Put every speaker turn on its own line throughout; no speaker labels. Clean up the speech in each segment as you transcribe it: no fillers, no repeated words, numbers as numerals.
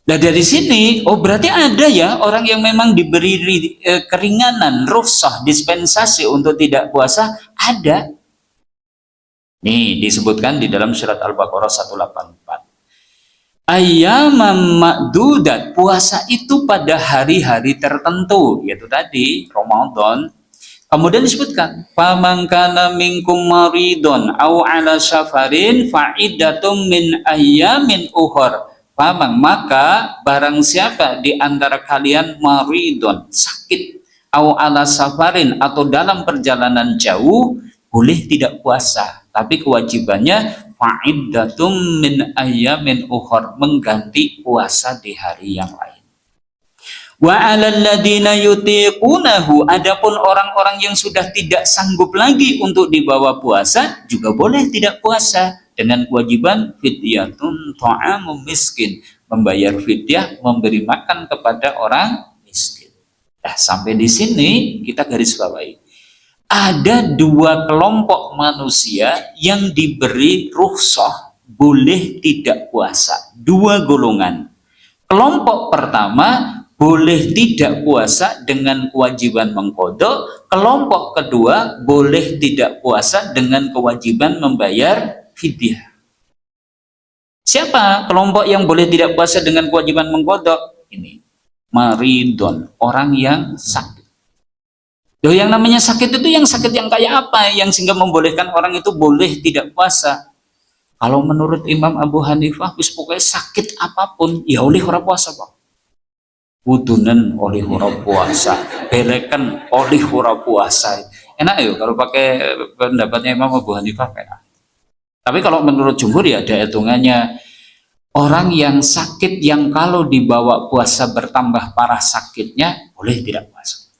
Nah dari sini, oh berarti ada ya orang yang memang diberi keringanan, rukhsah, dispensasi untuk tidak puasa, ada. Nih disebutkan di dalam surat Al-Baqarah 184. Ayyaman ma'dudat, puasa itu pada hari-hari tertentu, yaitu tadi Ramadan. Kemudian disebutkan, faman kana minkum maridun au ala safarin fa'iddatum min ayyamin ukhra. Faman, maka barang siapa di antara kalian maridun, sakit, au ala safarin, atau dalam perjalanan jauh, boleh tidak puasa, tapi kewajibannya fa'iddatum min ayyamin ukhra, mengganti puasa di hari yang lain. Wa 'alal ladzina yutiqunahu, adapun orang-orang yang sudah tidak sanggup lagi untuk dibawa puasa juga boleh tidak puasa dengan kewajiban fidyatun ta'amum miskin, membayar fidyah, memberi makan kepada orang miskin. Nah, sampai di sini kita garis bawahi. Ada dua kelompok manusia yang diberi rukhsah boleh tidak puasa. Dua golongan. Kelompok pertama boleh tidak puasa dengan kewajiban mengqadha, kelompok kedua boleh tidak puasa dengan kewajiban membayar fidyah. Siapa kelompok yang boleh tidak puasa dengan kewajiban mengqadha? Ini maridun, orang yang sakit. Loh, yang namanya sakit itu yang sakit yang kayak apa yang sehingga membolehkan orang itu boleh tidak puasa? Kalau menurut Imam Abu Hanifah, wis pokoknya sakit apapun ya oleh ora puasa, Pak. Wudunan oleh ora puasa, belekan oleh ora puasa. Enak ya kalau pakai pendapatnya Imam Abu Hanifah enak. Tapi kalau menurut jumhur ya ada hitungannya. Orang yang sakit yang kalau dibawa puasa bertambah parah sakitnya boleh tidak puasa.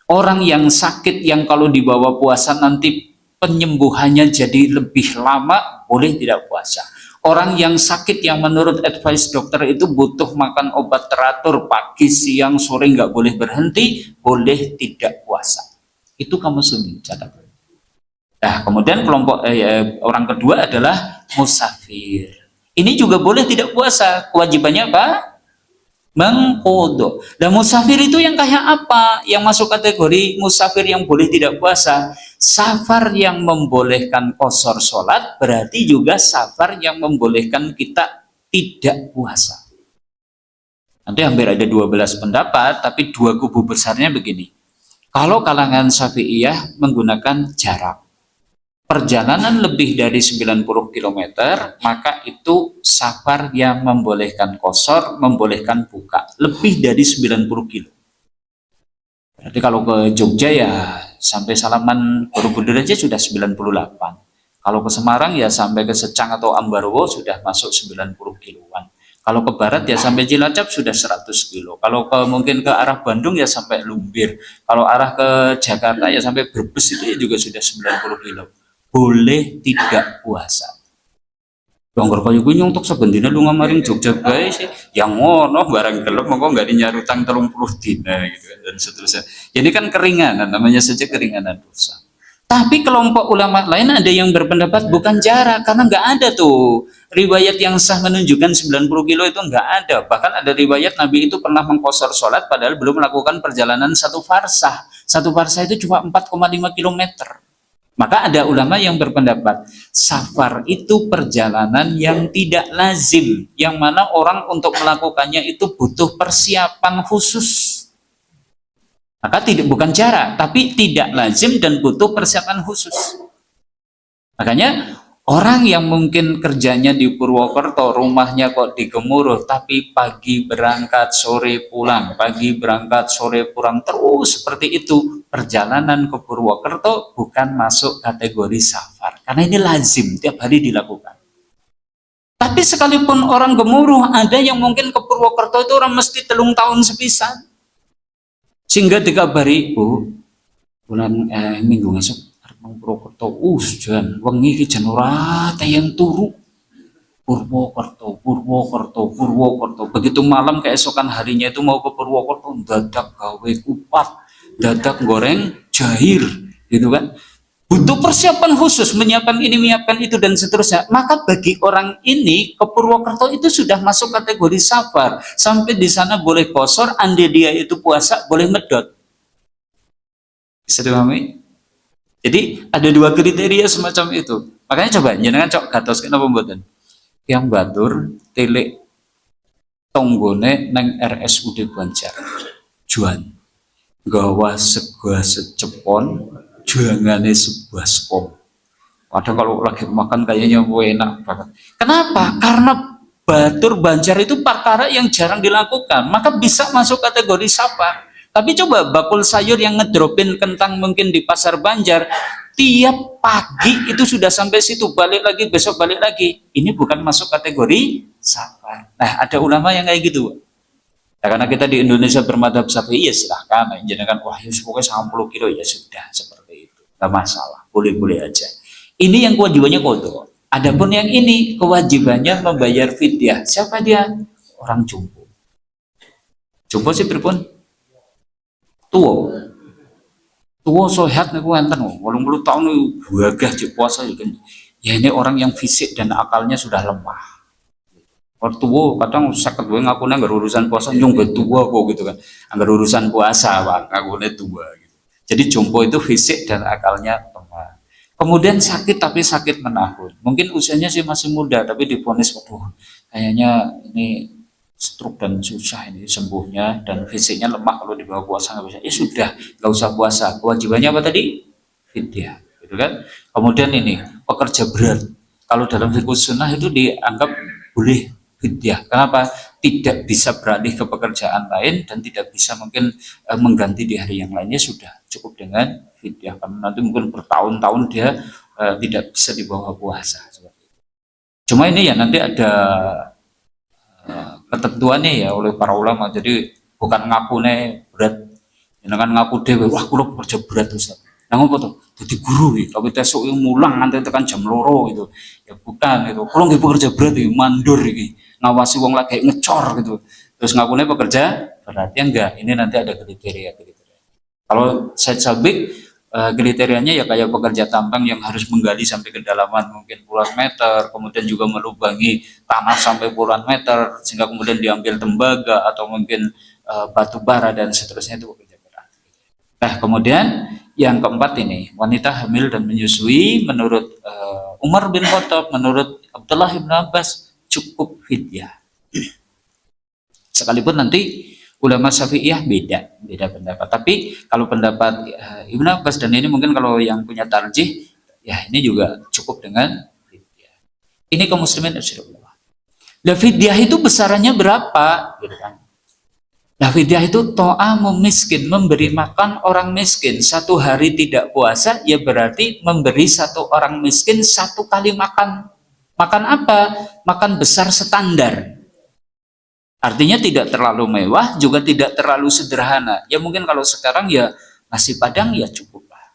Orang yang sakit yang kalau dibawa puasa nanti penyembuhannya jadi lebih lama boleh tidak puasa. Orang yang sakit yang menurut advice dokter itu butuh makan obat teratur pagi, siang, sore, nggak boleh berhenti, boleh tidak puasa. Itu kamu sendiri catat. Nah, kemudian kelompok orang kedua adalah musafir. Ini juga boleh tidak puasa. Kewajibannya apa? Mengqadha. Dan musafir itu yang kayak apa? Yang masuk kategori musafir yang boleh tidak puasa. Safar yang membolehkan qashar sholat berarti juga safar yang membolehkan kita tidak puasa. Nanti hampir ada 12 pendapat, tapi dua kubu besarnya begini. Kalau kalangan Syafi'iyah menggunakan jarak. Perjalanan lebih dari 90 km, maka itu safar yang membolehkan qashar, membolehkan buka. Lebih dari 90 km. Berarti kalau ke Jogja ya sampai Salaman Borobudur aja sudah 98. Kalau ke Semarang ya sampai ke Secang atau Ambarwo sudah masuk 90 kiloan. Kalau ke barat ya sampai Cilacap sudah 100 kilo. Kalau mungkin ke arah Bandung ya sampai Lumbir. Kalau arah ke Jakarta ya sampai Brebes itu ya juga sudah 90 kilo. Boleh tidak puasa. Banggar kayu gue nyontok sebendina lu ngamaring Jogja bae sih. Yang ngono barang gelap mongko enggak dinyarutang 30 dina gitu kan, dan seterusnya. Ini kan keringanan, namanya saja keringanan dosa. Tapi kelompok ulama lain ada yang berpendapat bukan jarak, karena enggak ada tuh riwayat yang sah menunjukkan 90 kilo itu enggak ada. Bahkan ada riwayat Nabi itu pernah mengqashar sholat padahal belum melakukan perjalanan satu farsah. Satu farsah itu cuma 4,5 kilometer. Maka ada ulama yang berpendapat safar itu perjalanan yang tidak lazim, yang mana orang untuk melakukannya itu butuh persiapan khusus. Maka bukan jarak, tapi tidak lazim dan butuh persiapan khusus. Makanya orang yang mungkin kerjanya di Purwokerto, rumahnya kok di Gemuruh, tapi pagi berangkat, sore pulang, pagi berangkat, sore pulang, terus seperti itu. Perjalanan ke Purwokerto bukan masuk kategori safar, karena ini lazim, tiap hari dilakukan. Tapi sekalipun orang Gemuruh, ada yang mungkin ke Purwokerto itu orang mesti 3 tahun sepisan. Sehingga dikabari, bulan minggu ngesuk Purwokerto, jan wengi iki jan ora tayang turu. Purwokerto. Begitu malam keesokan harinya itu mau ke Purwokerto, dadak gawe kupat, dadak goreng jahir, gitu kan. butuh persiapan khusus, menyiapkan ini, menyiapkan itu, dan seterusnya. Maka bagi orang ini, ke Purwokerto itu sudah masuk kategori safar. Sampai di sana boleh kosor, andai dia itu puasa, boleh medot. Bisa dipahami? Jadi ada dua kriteria semacam itu. Makanya coba, jangan cok gatos kenapa mboten? Yang batur, telik tonggone neng RSUD Banjar. Juan. Gawa sebuah secepon, jangannya sebuah spom. Padahal kalau lagi makan kayaknya enak banget. Kenapa? Karena batur Banjar itu perkara yang jarang dilakukan, maka bisa masuk kategori safar. Tapi coba bakul sayur yang ngedropin kentang mungkin di pasar Banjar, tiap pagi itu sudah sampai situ, balik lagi, besok balik lagi. Ini bukan masuk kategori safar. Nah, ada ulama yang kayak gitu. Nah, karena kita di Indonesia bermadhab Syafi'i, ya silahkan, jangan wah ya pokoknya 90 kilo ya sudah seperti itu, nggak masalah, boleh-boleh aja. Ini yang kewajibannya kodok. Adapun yang ini kewajibannya membayar fidyah. Siapa dia? Orang jumbo. Jumbo sih pripun? Tua. Tua sehat nih enten, 80 tahun nih gagah puasa ya. Ya ini orang yang fisik dan akalnya sudah lemah. Orang tua kadang sakit gue ngakunya nggak urusan puasa nyung tua kok gitu kan, nggak urusan puasa pak ngakunya tua gitu. Jadi jompo itu fisik dan akalnya lemah. Kemudian sakit tapi sakit menahun, mungkin usianya sih masih muda tapi divonis waduh kayaknya ini stroke dan susah ini sembuhnya dan fisiknya lemah, kalau dibawa puasa nggak bisa, ya sudah nggak usah puasa. Kewajibannya apa tadi? Fidyah gitu kan. Kemudian ini pekerja berat, kalau dalam fikih sunnah itu dianggap boleh fidyah. Kenapa? Tidak bisa beralih ke pekerjaan lain dan tidak bisa mungkin mengganti di hari yang lainnya, sudah cukup dengan fidyah. Karena nanti mungkin bertahun-tahun dia tidak bisa dibawa puasa. Cuma ini ya nanti ada ketentuannya ya oleh para ulama. Jadi bukan ngakune berat, jangan ngaku dewe, wah kulo kerja berat Ustaz. Nah ngopo tuh? Jadi guru nih, tapi tesuk mulang nanti tekan jam loro gitu. Ya bukan itu. Kulo nggih pekerja berat iki, mandur iki. Ngawasi wong lagi ngecor gitu. Terus ngakune pekerja berat. Ya enggak, ini nanti ada kriteria. Kalau saya sabik kriterianya ya kayak pekerja tambang yang harus menggali sampai kedalaman mungkin puluhan meter, kemudian juga melubangi tanah sampai puluhan meter sehingga kemudian diambil tembaga atau mungkin batu bara dan seterusnya, itu pekerja berat. Nah, kemudian yang keempat ini wanita hamil dan menyusui, menurut Umar bin Khattab, menurut Abdullah bin Abbas cukup fidyah. Sekalipun nanti ulama Syafi'iyah beda pendapat. Tapi kalau pendapat Ibnu Abbas dan ini mungkin kalau yang punya tarjih, ya ini juga cukup dengan fidyah. Ini kaum muslimin Rasulullah. Nah, fidyah itu besarannya berapa? Gitu kan. Nah, fidyah itu to'amu miskin, memberi makan orang miskin. Satu hari tidak puasa, ya berarti memberi satu orang miskin satu kali makan. Makan apa? Makan besar standar. Artinya tidak terlalu mewah, juga tidak terlalu sederhana. Ya mungkin kalau sekarang ya nasi padang ya cukup lah.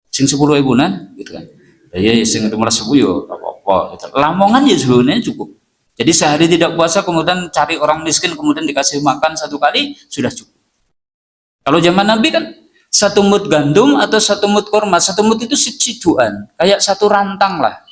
Sing 10.000-an gitu kan. Ya sing 10 ya apa-apa gitu. Lamongan ya sebenarnya cukup. Jadi sehari tidak puasa kemudian cari orang miskin kemudian dikasih makan satu kali sudah cukup. Kalau zaman Nabi kan satu mud gandum atau satu mud korma, satu mud itu seciduan, kayak satu rantang lah.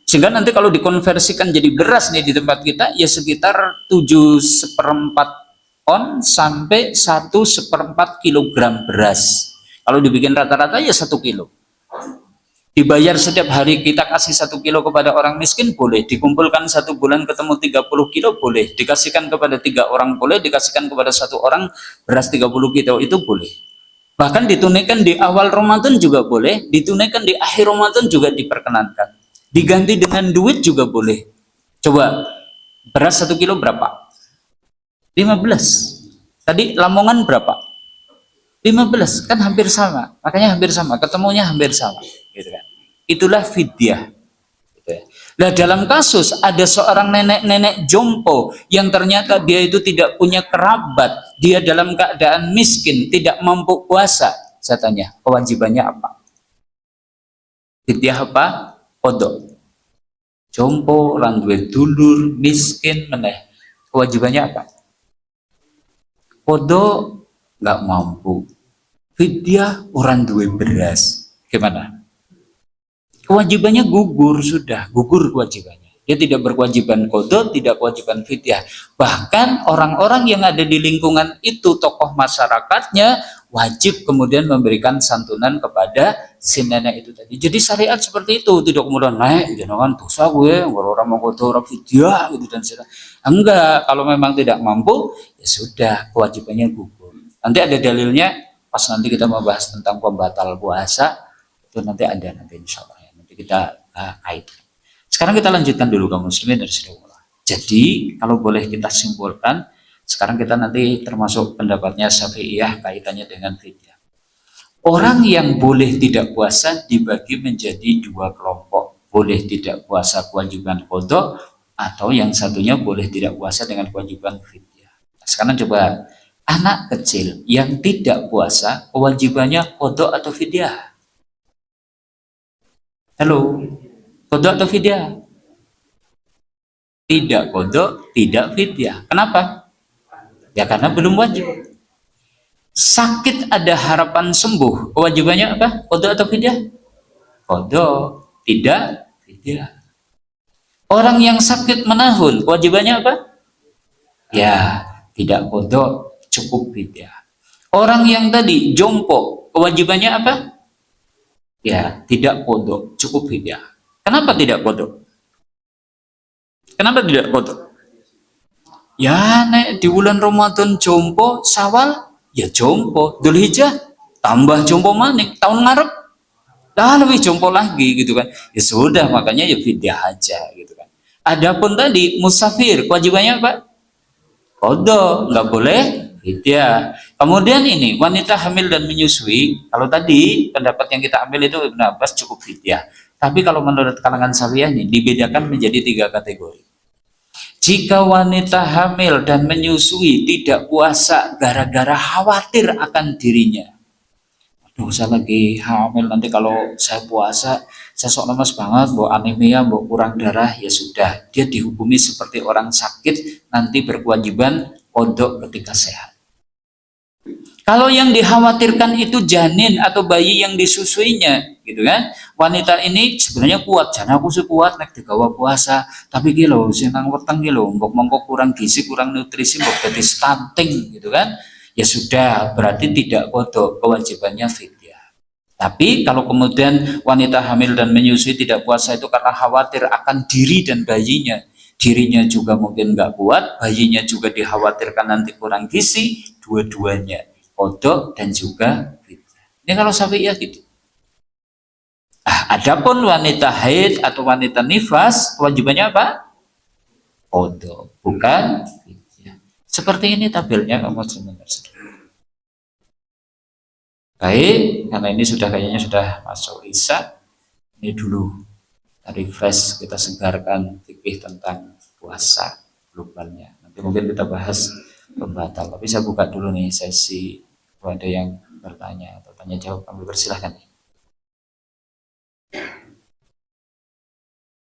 Sehingga nanti kalau dikonversikan jadi beras nih di tempat kita ya sekitar 7/4 on sampai 1/4 kilogram beras. Kalau dibikin rata-rata ya 1 kilo. Dibayar setiap hari kita kasih 1 kilo kepada orang miskin boleh, dikumpulkan 1 bulan ketemu 30 kilo boleh, dikasihkan kepada 3 orang boleh, dikasihkan kepada 1 orang beras 30 kilo itu boleh. Bahkan ditunaikan di awal Ramadan juga boleh, ditunaikan di akhir Ramadan juga diperkenankan. Diganti dengan duit juga boleh. Coba beras 1 kilo berapa? 15. Tadi Lamongan berapa? 15, kan hampir sama. Makanya hampir sama, ketemunya hampir sama, gitu kan. Itulah fidyah. Gitu ya. Nah, dalam kasus ada seorang nenek-nenek jompo yang ternyata dia itu tidak punya kerabat, dia dalam keadaan miskin, tidak mampu puasa. Saya tanya, kewajibannya apa? Fidyah apa? Kodok. Jompo, lan duwe dulur, miskin meneh. Kewajibannya apa? Kodok nggak mampu. Fidyah orang duwe beras. Gimana? kewajibannya gugur, sudah gugur kewajibannya. Dia tidak berkewajiban qadha, tidak kewajiban fidyah. Bahkan orang-orang yang ada di lingkungan itu, tokoh masyarakatnya, wajib kemudian memberikan santunan kepada si nenek itu tadi. Jadi syariat seperti itu, tidak kemudian naik, jangan dosa gue, orang mau qadha orang fidyah gitu dan sebagainya. Enggak, kalau memang tidak mampu, ya sudah kewajibannya gugur. Nanti ada dalilnya pas nanti kita membahas tentang pembatal puasa, itu nanti ada nanti insya Allah. Nanti kita kaitkan. Sekarang kita lanjutkan dulu kaum muslimin dari Rasulullah. Jadi kalau boleh kita simpulkan, sekarang kita nanti termasuk pendapatnya Syafi'iyah kaitannya dengan fidyah. Orang yang boleh tidak puasa dibagi menjadi dua kelompok. Boleh tidak puasa kewajiban qadha, atau yang satunya boleh tidak puasa dengan kewajiban fidyah. Sekarang coba, anak kecil yang tidak puasa kewajibannya qadha atau fidyah? Halo, qadha atau fidyah? Tidak qadha, tidak fidyah. Kenapa? Ya karena belum wajib. Sakit ada harapan sembuh, kewajibannya apa? Qadha atau fidyah? Qadha, tidak fidyah. Orang yang sakit menahun, kewajibannya apa? Ya, tidak qadha, cukup fidyah. Orang yang tadi jompo, kewajibannya apa? Ya, tidak qadha, cukup fidyah. Kenapa tidak qadha? Kenapa tidak qadha? Ya, nek di bulan Ramadan jompo, Syawal ya jompo, Dzulhijjah tambah jompo manik, tahun ngarep dah lebih jompo lagi gitu kan. Ya sudah, makanya ya fidyah aja gitu kan. Adapun tadi musafir, kewajibannya apa? Qadha, nggak boleh fidyah. Kemudian ini wanita hamil dan menyusui, kalau tadi pendapat yang kita ambil itu Ibnu Abbas cukup fidyah. Tapi kalau menurut kalangan Syafi'iyah ini dibedakan menjadi 3 kategori. Jika wanita hamil dan menyusui tidak puasa gara-gara khawatir akan dirinya, aduh saya lagi hamil, nanti kalau saya puasa saya sok lemas banget, bawa anemia, bawa kurang darah, ya sudah, dia dihukumi seperti orang sakit, nanti berkewajiban qadha ketika sehat. Kalau yang dikhawatirkan itu janin atau bayi yang disusuinya, gitu kan? Wanita ini sebenarnya kuat, jangan aku sih kuat nek digawa puasa, tapi ki lho sing nang weteng ki lho mbok mongko kurang gizi, kurang nutrisi, mbok dadi stunting gitu kan. Ya sudah, berarti tidak qadha, kewajibannya fidyah. Tapi kalau kemudian wanita hamil dan menyusui tidak puasa itu karena khawatir akan diri dan bayinya, dirinya juga mungkin nggak kuat, bayinya juga dikhawatirkan nanti kurang gizi, dua-duanya qadha dan juga fidyah. Ini kalau Syafi'iyah gitu. Adapun wanita haid atau wanita nifas, kewajibannya apa? Qadha, bukan fidyah. Seperti ini tabelnya kamu sebentar. Baik, karena ini sudah kayaknya sudah masuk Isya. Ini dulu kita refresh, kita segarkan fikih tentang puasa globalnya. Nanti mungkin kita bahas pembatal. Tapi saya buka dulu nih sesi, kalau ada yang bertanya atau tanya jawab, kami persilahkan.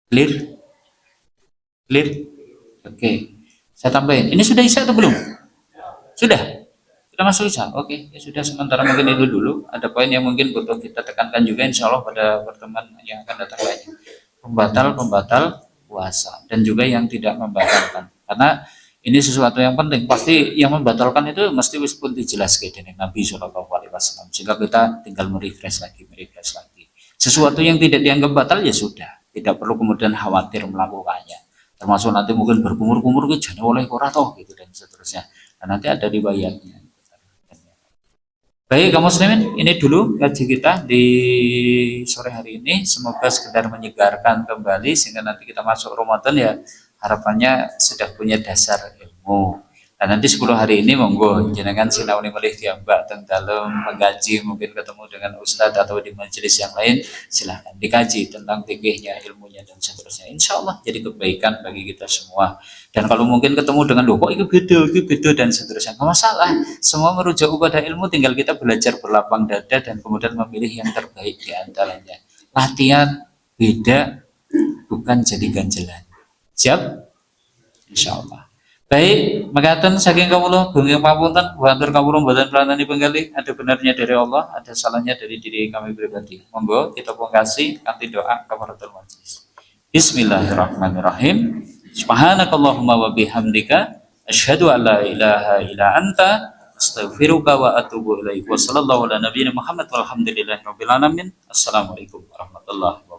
Clear? Clear? Oke. Saya tambahin. Ini sudah Isya atau belum? Sudah? Sudah masuk Isya? Oke. Ya sudah, sementara mungkin itu dulu. Ada poin yang mungkin butuh kita tekankan juga insya Allah pada pertemuan yang akan datang lagi. Pembatal puasa. Dan juga yang tidak membatalkan. Karena ini sesuatu yang penting. Pasti yang membatalkan itu mesti pun dijelaskan dari Nabi SAW. Sehingga kita tinggal merefresh lagi. Sesuatu yang tidak dianggap batal ya sudah. Tidak perlu kemudian khawatir melakukannya. Termasuk nanti mungkin berkumur-kumur ke jangan oleh koratoh gitu dan seterusnya. Dan nanti ada riwayatnya. Baik kaum muslimin, ini dulu kaji kita di sore hari ini. Semoga sekedar menyegarkan kembali sehingga nanti kita masuk Ramadan ya harapannya sudah punya dasar ilmu. Dan nanti 10 hari ini monggo jenengan sinauni melih diambak teng dalem mengkaji, mungkin ketemu dengan ustadz atau di majelis yang lain, silahkan dikaji tentang fikihnya, ilmunya dan seterusnya. Insya Allah jadi kebaikan bagi kita semua. Dan kalau mungkin ketemu dengan loh kok itu beda dan seterusnya, nggak masalah. Semua merujuk kepada ilmu, tinggal kita belajar berlapang dada dan kemudian memilih yang terbaik di antaranya. Latihan beda bukan jadi ganjelan. Siap? Insya Allah. Baik, mekaten saking kawula benging papunten, wantur kawula mboten prantani penggalih, ada benarnya dari Allah, ada salahnya dari diri kami pribadi. Monggo kita pungkasi kanthi doa kafaratul majlis. Bismillahirrahmanirrahim. Subhanakallahumma wa bihamdika asyhadu an la ilaha illa anta astaghfiruka wa atubu ilaik. Wassallallahu ala nabiyina Muhammad walhamdulillahi rabbil alamin. Assalamualaikum warahmatullahi wabarakatuh.